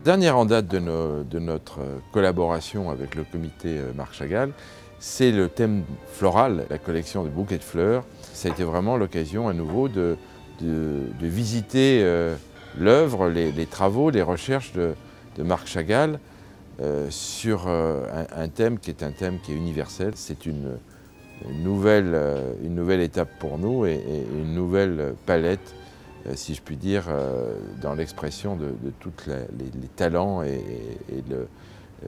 Dernière en date de notre collaboration avec le comité Marc Chagall, c'est le thème floral, la collection de bouquets de fleurs. Ça a été vraiment l'occasion à nouveau de visiter l'œuvre, les travaux, les recherches de Marc Chagall sur un thème qui est universel. C'est une nouvelle étape pour nous et une nouvelle palette, si je puis dire, dans l'expression de tous les talents et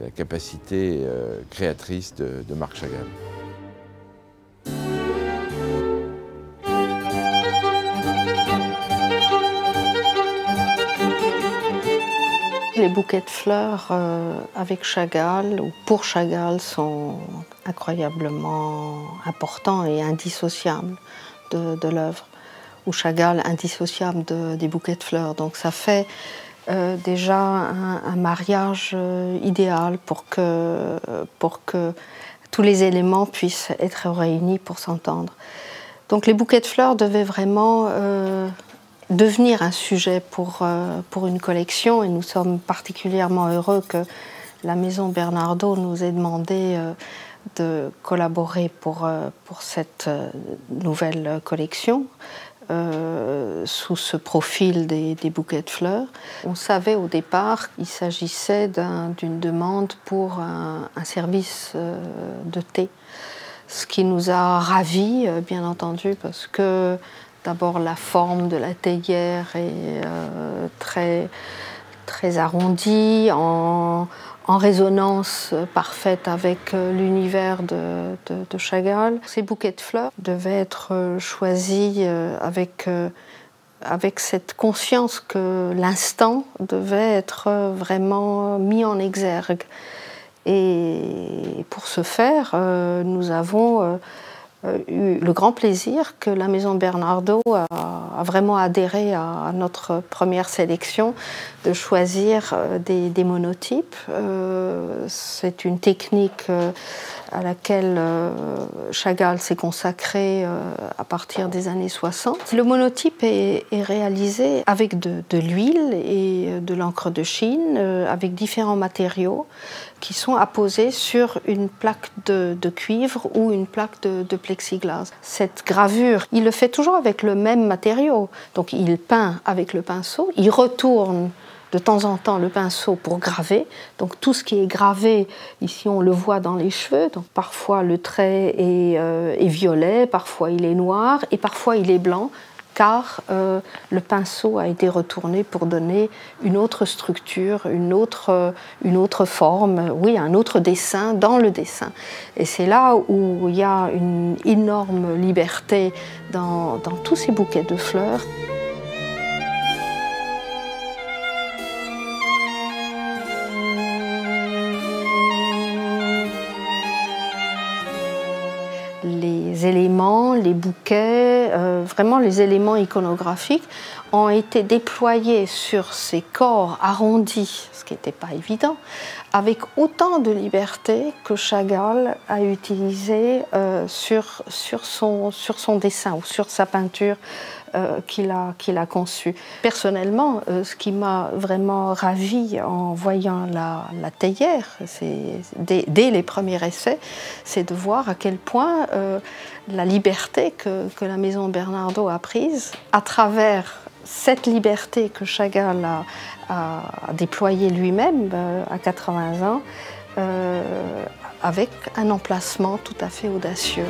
la capacité créatrice de Marc Chagall. Les bouquets de fleurs avec Chagall ou pour Chagall sont incroyablement importants et indissociables de l'œuvre, ou Chagall indissociable des bouquets de fleurs. Donc ça fait déjà un mariage idéal pour que tous les éléments puissent être réunis pour s'entendre. Donc les bouquets de fleurs devaient vraiment devenir un sujet pour une collection, et nous sommes particulièrement heureux que la Maison Bernardaud nous ait demandé de collaborer pour cette nouvelle collection sous ce profil des bouquets de fleurs. On savait au départ qu'il s'agissait d'une demande pour un service de thé, ce qui nous a ravis, bien entendu, parce que d'abord, la forme de la théière est très arrondie, en résonance parfaite avec l'univers de Chagall. Ces bouquets de fleurs devaient être choisis avec cette conscience que l'instant devait être vraiment mis en exergue. Et pour ce faire, nous avons eu le grand plaisir que la Maison Bernardaud a vraiment adhéré à notre première sélection, de choisir des monotypes. C'est une technique à laquelle Chagall s'est consacré à partir des années 60. Le monotype est réalisé avec de l'huile et de l'encre de Chine, avec différents matériaux qui sont apposés sur une plaque de cuivre ou une plaque de plexiglas. Cette gravure, il le fait toujours avec le même matériau. Donc il peint avec le pinceau, il retourne de temps en temps le pinceau pour graver. Donc tout ce qui est gravé, ici on le voit dans les cheveux. Donc parfois le trait est violet, parfois il est noir et parfois il est blanc, car le pinceau a été retourné pour donner une autre structure, une autre forme, oui, un autre dessin dans le dessin. Et c'est là où il y a une énorme liberté dans tous ces bouquets de fleurs. Les éléments, les bouquets, vraiment les éléments iconographiques ont été déployés sur ces corps arrondis, ce qui n'était pas évident, avec autant de liberté que Chagall a utilisé sur son dessin ou sur sa peinture qu'il a conçue. Personnellement, ce qui m'a vraiment ravie en voyant la théière, dès les premiers essais, c'est de voir à quel point la liberté que la Maison Bernardaud a prise, à travers cette liberté que Chagall a déployée lui-même à 80 ans, avec un emplacement tout à fait audacieux.